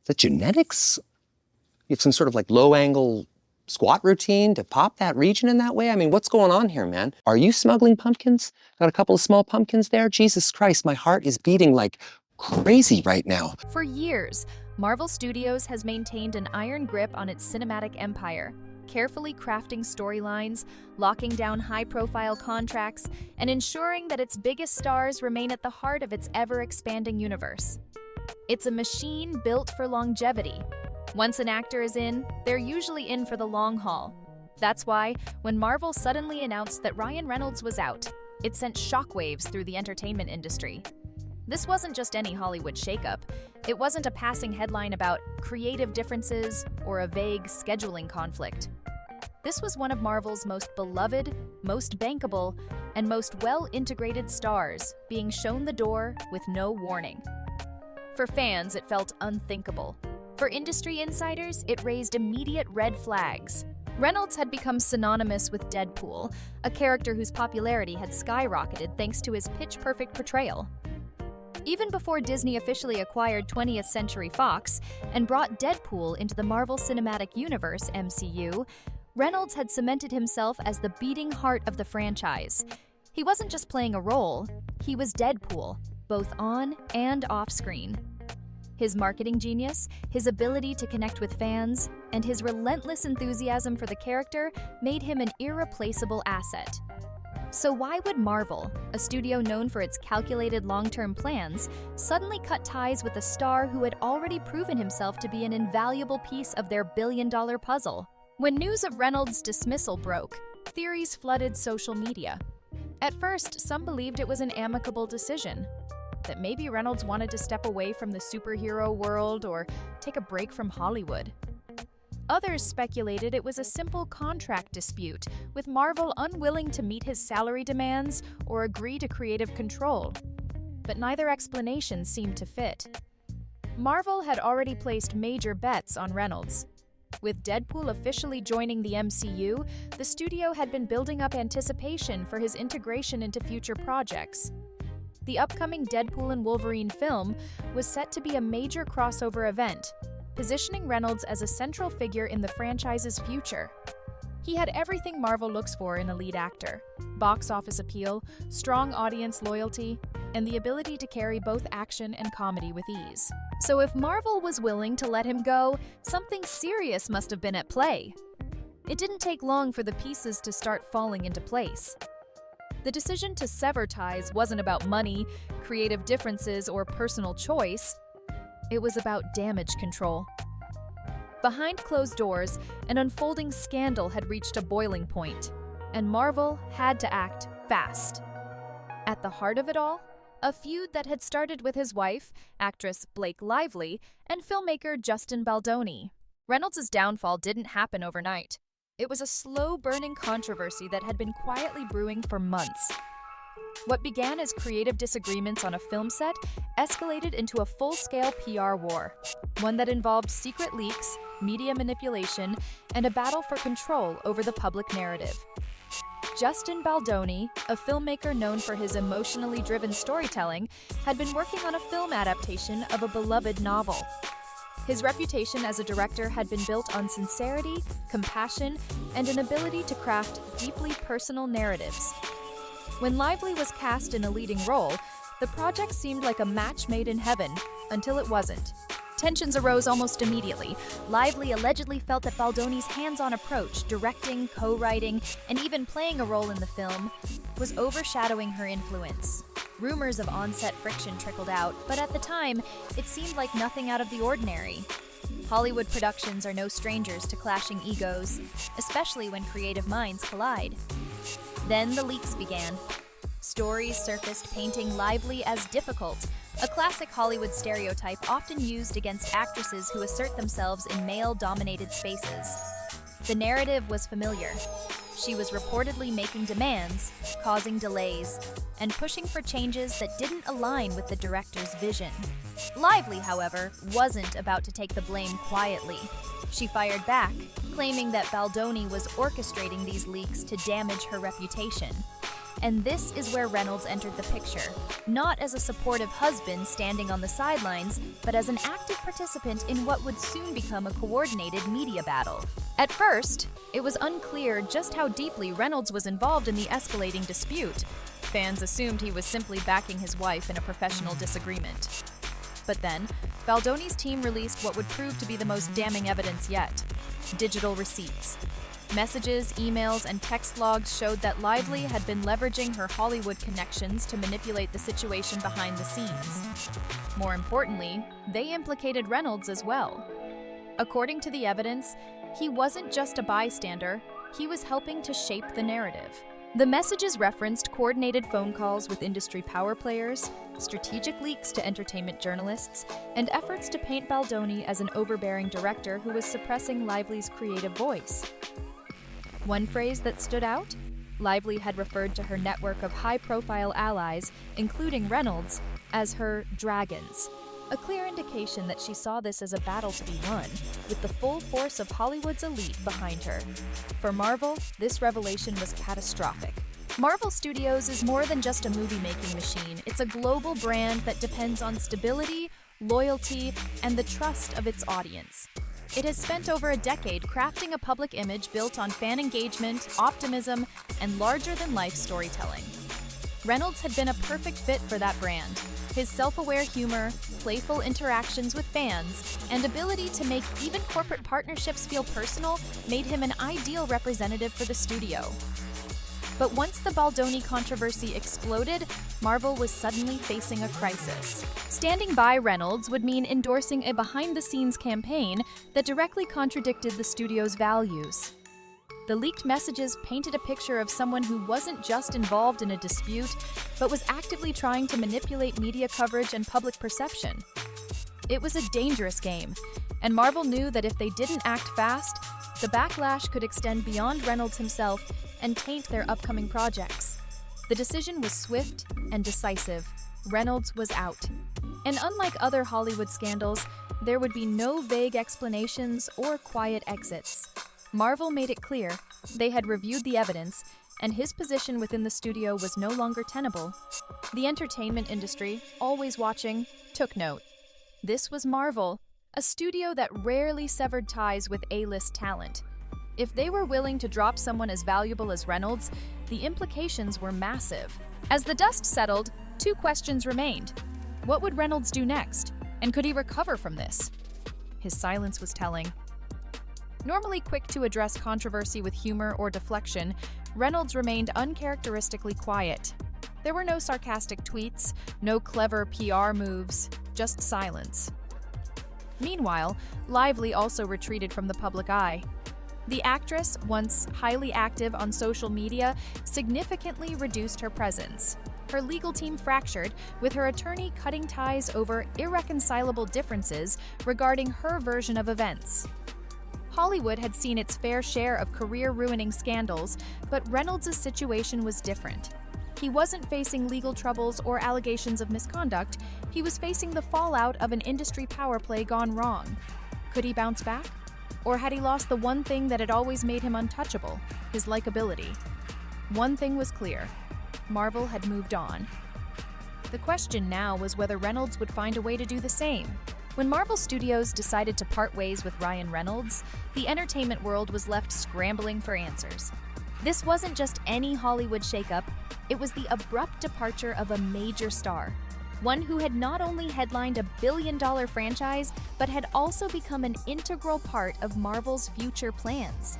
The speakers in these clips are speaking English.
that genetics? You have some sort of like low-angle squat routine to pop that region in that way? I mean, what's going on here, man? Are you smuggling pumpkins? Got a couple of small pumpkins there? Jesus Christ, my heart is beating like crazy right now. For years, Marvel Studios has maintained an iron grip on its cinematic empire, carefully crafting storylines, locking down high-profile contracts, and ensuring that its biggest stars remain at the heart of its ever-expanding universe. It's a machine built for longevity. Once an actor is in, they're usually in for the long haul. That's why, when Marvel suddenly announced that Ryan Reynolds was out, it sent shockwaves through the entertainment industry. This wasn't just any Hollywood shakeup. It wasn't a passing headline about creative differences or a vague scheduling conflict. This was one of Marvel's most beloved, most bankable, and most well-integrated stars being shown the door with no warning. For fans, it felt unthinkable. For industry insiders, it raised immediate red flags. Reynolds had become synonymous with Deadpool, a character whose popularity had skyrocketed thanks to his pitch-perfect portrayal. Even before Disney officially acquired 20th Century Fox and brought Deadpool into the Marvel Cinematic Universe (MCU), Reynolds had cemented himself as the beating heart of the franchise. He wasn't just playing a role, he was Deadpool, both on and off-screen. His marketing genius, his ability to connect with fans, and his relentless enthusiasm for the character made him an irreplaceable asset. So why would Marvel, a studio known for its calculated long-term plans, suddenly cut ties with a star who had already proven himself to be an invaluable piece of their billion-dollar puzzle? When news of Reynolds' dismissal broke, theories flooded social media. At first, some believed it was an amicable decision, that maybe Reynolds wanted to step away from the superhero world or take a break from Hollywood. Others speculated it was a simple contract dispute, with Marvel unwilling to meet his salary demands or agree to creative control. But neither explanation seemed to fit. Marvel had already placed major bets on Reynolds. With Deadpool officially joining the MCU, the studio had been building up anticipation for his integration into future projects. The upcoming Deadpool and Wolverine film was set to be a major crossover event, positioning Reynolds as a central figure in the franchise's future. He had everything Marvel looks for in a lead actor: box office appeal, strong audience loyalty, and the ability to carry both action and comedy with ease. So if Marvel was willing to let him go, something serious must have been at play. It didn't take long for the pieces to start falling into place. The decision to sever ties wasn't about money, creative differences, or personal choice. It was about damage control. Behind closed doors, an unfolding scandal had reached a boiling point, and Marvel had to act fast. At the heart of it all, a feud that had started with his wife, actress Blake Lively, and filmmaker Justin Baldoni. Reynolds' downfall didn't happen overnight. It was a slow-burning controversy that had been quietly brewing for months. What began as creative disagreements on a film set escalated into a full-scale PR war, one that involved secret leaks, media manipulation, and a battle for control over the public narrative. Justin Baldoni, a filmmaker known for his emotionally driven storytelling, had been working on a film adaptation of a beloved novel. His reputation as a director had been built on sincerity, compassion, and an ability to craft deeply personal narratives. When Lively was cast in a leading role, the project seemed like a match made in heaven, until it wasn't. Tensions arose almost immediately. Lively allegedly felt that Baldoni's hands-on approach, directing, co-writing, and even playing a role in the film, was overshadowing her influence. Rumors of on-set friction trickled out, but at the time, it seemed like nothing out of the ordinary. Hollywood productions are no strangers to clashing egos, especially when creative minds collide. Then the leaks began. Stories surfaced painting Lively as difficult, a classic Hollywood stereotype often used against actresses who assert themselves in male-dominated spaces. The narrative was familiar. She was reportedly making demands, causing delays, and pushing for changes that didn't align with the director's vision. Lively, however, wasn't about to take the blame quietly. She fired back, claiming that Baldoni was orchestrating these leaks to damage her reputation. And this is where Reynolds entered the picture, not as a supportive husband standing on the sidelines, but as an active participant in what would soon become a coordinated media battle. At first, it was unclear just how deeply Reynolds was involved in the escalating dispute. Fans assumed he was simply backing his wife in a professional disagreement. But then, Baldoni's team released what would prove to be the most damning evidence yet: digital receipts. Messages, emails, and text logs showed that Lively had been leveraging her Hollywood connections to manipulate the situation behind the scenes. More importantly, they implicated Reynolds as well. According to the evidence, he wasn't just a bystander, he was helping to shape the narrative. The messages referenced coordinated phone calls with industry power players, strategic leaks to entertainment journalists, and efforts to paint Baldoni as an overbearing director who was suppressing Lively's creative voice. One phrase that stood out? Lively had referred to her network of high-profile allies, including Reynolds, as her dragons. A clear indication that she saw this as a battle to be won, with the full force of Hollywood's elite behind her. For Marvel, this revelation was catastrophic. Marvel Studios is more than just a movie-making machine. It's a global brand that depends on stability, loyalty, and the trust of its audience. It has spent over a decade crafting a public image built on fan engagement, optimism, and larger-than-life storytelling. Reynolds had been a perfect fit for that brand. His self-aware humor, playful interactions with fans, and ability to make even corporate partnerships feel personal made him an ideal representative for the studio. But once the Baldoni controversy exploded, Marvel was suddenly facing a crisis. Standing by Reynolds would mean endorsing a behind-the-scenes campaign that directly contradicted the studio's values. The leaked messages painted a picture of someone who wasn't just involved in a dispute, but was actively trying to manipulate media coverage and public perception. It was a dangerous game, and Marvel knew that if they didn't act fast, the backlash could extend beyond Reynolds himself and taint their upcoming projects. The decision was swift and decisive. Reynolds was out. And unlike other Hollywood scandals, there would be no vague explanations or quiet exits. Marvel made it clear they had reviewed the evidence, and his position within the studio was no longer tenable. The entertainment industry, always watching, took note. This was Marvel, a studio that rarely severed ties with A-list talent. If they were willing to drop someone as valuable as Reynolds, the implications were massive. As the dust settled, two questions remained. What would Reynolds do next? And could he recover from this? His silence was telling. Normally quick to address controversy with humor or deflection, Reynolds remained uncharacteristically quiet. There were no sarcastic tweets, no clever PR moves, just silence. Meanwhile, Lively also retreated from the public eye. The actress, once highly active on social media, significantly reduced her presence. Her legal team fractured, with her attorney cutting ties over irreconcilable differences regarding her version of events. Hollywood had seen its fair share of career-ruining scandals, but Reynolds' situation was different. He wasn't facing legal troubles or allegations of misconduct, he was facing the fallout of an industry power play gone wrong. Could he bounce back? Or had he lost the one thing that had always made him untouchable, his likability? One thing was clear: Marvel had moved on. The question now was whether Reynolds would find a way to do the same. When Marvel Studios decided to part ways with Ryan Reynolds, the entertainment world was left scrambling for answers. This wasn't just any Hollywood shakeup, it was the abrupt departure of a major star. One who had not only headlined a billion-dollar franchise, but had also become an integral part of Marvel's future plans.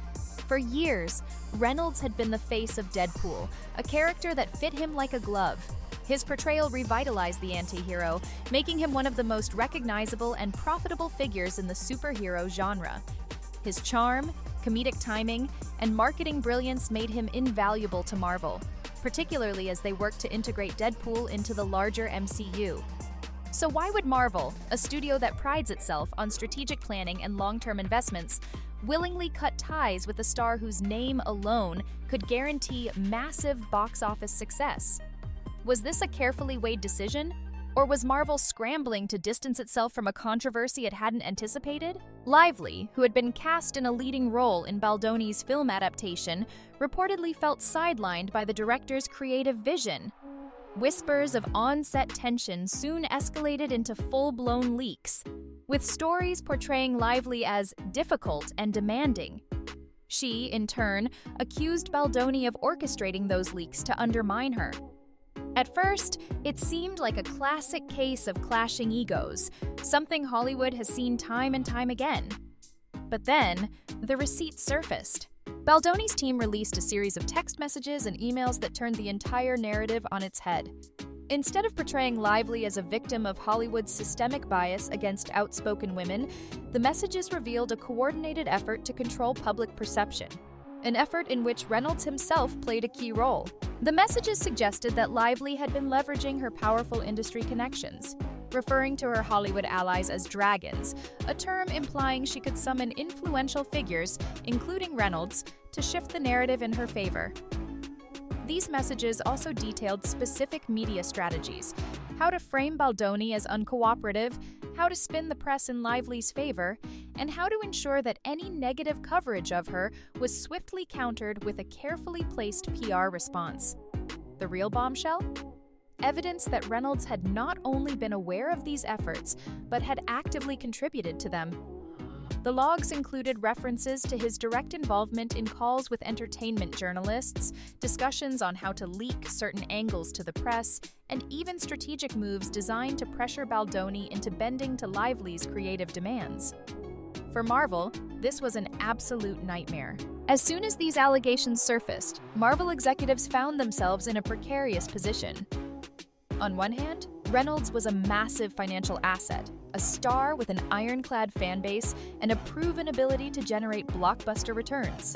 For years, Reynolds had been the face of Deadpool, a character that fit him like a glove. His portrayal revitalized the anti-hero, making him one of the most recognizable and profitable figures in the superhero genre. His charm, comedic timing, and marketing brilliance made him invaluable to Marvel, particularly as they worked to integrate Deadpool into the larger MCU. So why would Marvel, a studio that prides itself on strategic planning and long-term investments, willingly cut ties with a star whose name alone could guarantee massive box office success? Was this a carefully weighed decision, Or was Marvel scrambling to distance itself from a controversy it hadn't anticipated? Lively, who had been cast in a leading role in Baldoni's film adaptation, reportedly felt sidelined by the director's creative vision. Whispers of on-set tension soon escalated into full-blown leaks, with stories portraying Lively as difficult and demanding. She, in turn, accused Baldoni of orchestrating those leaks to undermine her. At first, it seemed like a classic case of clashing egos, something Hollywood has seen time and time again. But then, the receipts surfaced. Baldoni's team released a series of text messages and emails that turned the entire narrative on its head. Instead of portraying Lively as a victim of Hollywood's systemic bias against outspoken women, the messages revealed a coordinated effort to control public perception, an effort in which Reynolds himself played a key role. The messages suggested that Lively had been leveraging her powerful industry connections, referring to her Hollywood allies as dragons, a term implying she could summon influential figures, including Reynolds, to shift the narrative in her favor. These messages also detailed specific media strategies: how to frame Baldoni as uncooperative, how to spin the press in Lively's favor, and how to ensure that any negative coverage of her was swiftly countered with a carefully placed PR response. The real bombshell? Evidence that Reynolds had not only been aware of these efforts, but had actively contributed to them. The logs included references to his direct involvement in calls with entertainment journalists, discussions on how to leak certain angles to the press, and even strategic moves designed to pressure Baldoni into bending to Lively's creative demands. For Marvel, this was an absolute nightmare. As soon as these allegations surfaced, Marvel executives found themselves in a precarious position. On one hand, Reynolds was a massive financial asset, a star with an ironclad fan base and a proven ability to generate blockbuster returns.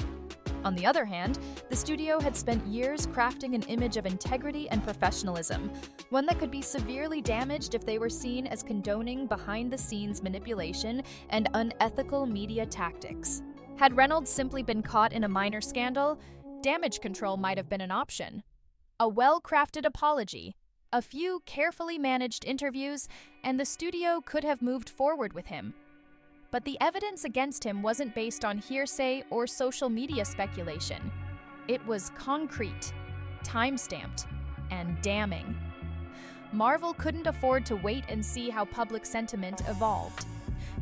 On the other hand, the studio had spent years crafting an image of integrity and professionalism, one that could be severely damaged if they were seen as condoning behind-the-scenes manipulation and unethical media tactics. Had Reynolds simply been caught in a minor scandal, damage control might have been an option. A well-crafted apology, a few carefully managed interviews, and the studio could have moved forward with him. But the evidence against him wasn't based on hearsay or social media speculation. It was concrete, time-stamped, and damning. Marvel couldn't afford to wait and see how public sentiment evolved.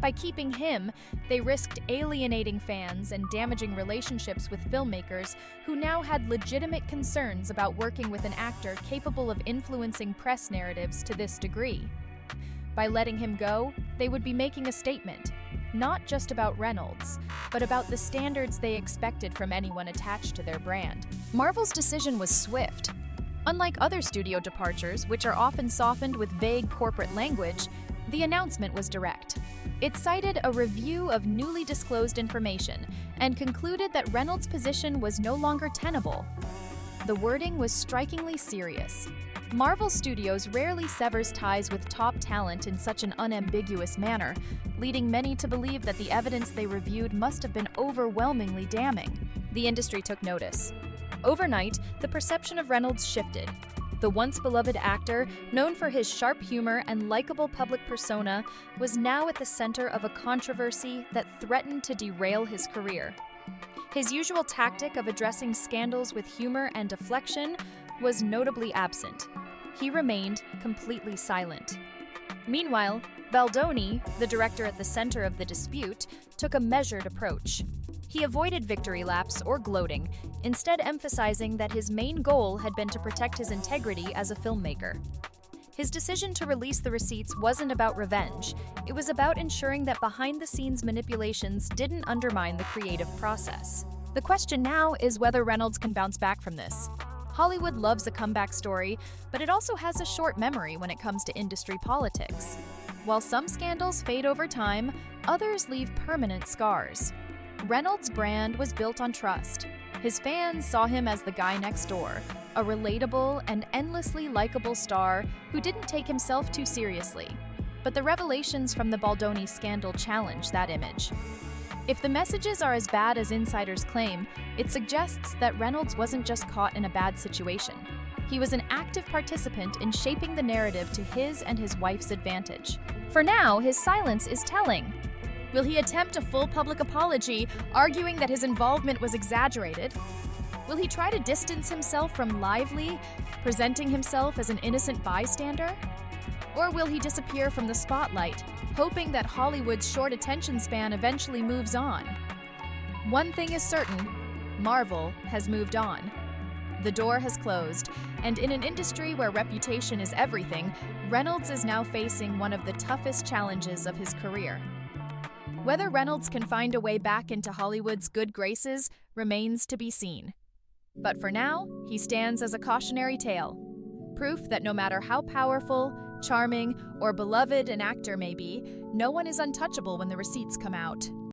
By keeping him, they risked alienating fans and damaging relationships with filmmakers who now had legitimate concerns about working with an actor capable of influencing press narratives to this degree. By letting him go, they would be making a statement, not just about Reynolds, but about the standards they expected from anyone attached to their brand. Marvel's decision was swift. Unlike other studio departures, which are often softened with vague corporate language, the announcement was direct. It cited a review of newly disclosed information and concluded that Reynolds' position was no longer tenable. The wording was strikingly serious. Marvel Studios rarely severs ties with top talent in such an unambiguous manner, leading many to believe that the evidence they reviewed must have been overwhelmingly damning. The industry took notice. Overnight, the perception of Reynolds shifted. The once beloved actor, known for his sharp humor and likable public persona, was now at the center of a controversy that threatened to derail his career. His usual tactic of addressing scandals with humor and deflection was notably absent. He remained completely silent. Meanwhile, Baldoni, the director at the center of the dispute, took a measured approach. He avoided victory laps or gloating, instead emphasizing that his main goal had been to protect his integrity as a filmmaker. His decision to release the receipts wasn't about revenge. It was about ensuring that behind-the-scenes manipulations didn't undermine the creative process. The question now is whether Reynolds can bounce back from this. Hollywood loves a comeback story, but it also has a short memory when it comes to industry politics. While some scandals fade over time, others leave permanent scars. Reynolds' brand was built on trust. His fans saw him as the guy next door, a relatable and endlessly likable star who didn't take himself too seriously. But the revelations from the Baldoni scandal challenge that image. If the messages are as bad as insiders claim, it suggests that Reynolds wasn't just caught in a bad situation. He was an active participant in shaping the narrative to his and his wife's advantage. For now, his silence is telling. Will he attempt a full public apology, arguing that his involvement was exaggerated? Will he try to distance himself from Lively, presenting himself as an innocent bystander? Or will he disappear from the spotlight, hoping that Hollywood's short attention span eventually moves on? One thing is certain, Marvel has moved on. The door has closed, and in an industry where reputation is everything, Reynolds is now facing one of the toughest challenges of his career. Whether Reynolds can find a way back into Hollywood's good graces remains to be seen. But for now, he stands as a cautionary tale, proof that no matter how powerful, charming, or beloved an actor may be, no one is untouchable when the receipts come out.